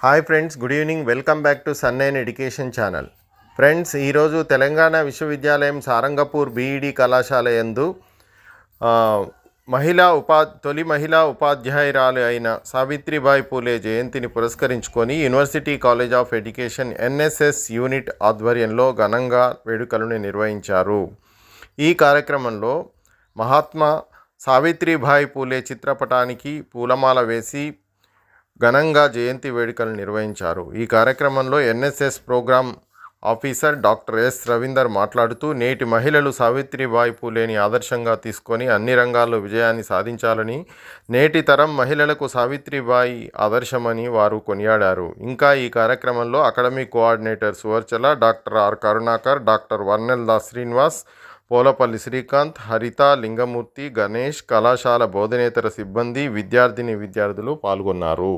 Hi friends, good evening. Welcome back to సన్నైన్ education channel. Friends, ఈరోజు తెలంగాణ విశ్వవిద్యాలయం Sarangpur BEd కళాశాల యందు తొలి మహిళా ఉపాధ్యాయురాలు అయిన సావిత్రిబాయి పూలే జయంతిని పురస్కరించుకొని university college of education NSS unit ఆధ్వర్యంలో ఘనంగా వేడుకలను నిర్వహించారు. ఈ కార్యక్రమంలో మహాత్మా సావిత్రిబాయి పూలే చిత్రపటానికి పూలమాల వేసి ఘనంగా జయంతి వేడుకలు నిర్వహించారు. ఈ కార్యక్రమంలో NSS programme officer doctor S Ravinder మాట్లాడుతూ, నేటి మహిళలు సావిత్రిబాయి పూలేని ఆదర్శంగా తీసుకొని అన్ని రంగాల్లో విజయాన్ని సాధించాలని, నేటి తరం మహిళలకు సావిత్రిబాయి ఆదర్శమని వారు కొనియాడారు. ఇంకా ఈ కార్యక్రమంలో academic coordinator Suvarchala, doctor R Karunakar, doctor Varnel Das Srinivas, Polapalli Srikanth, Haritha, Lingamurthy, Ganesh, కళాశాల బోధనేతర సిబ్బంది, విద్యార్థిని విద్యార్థులు పాల్గొన్నారు.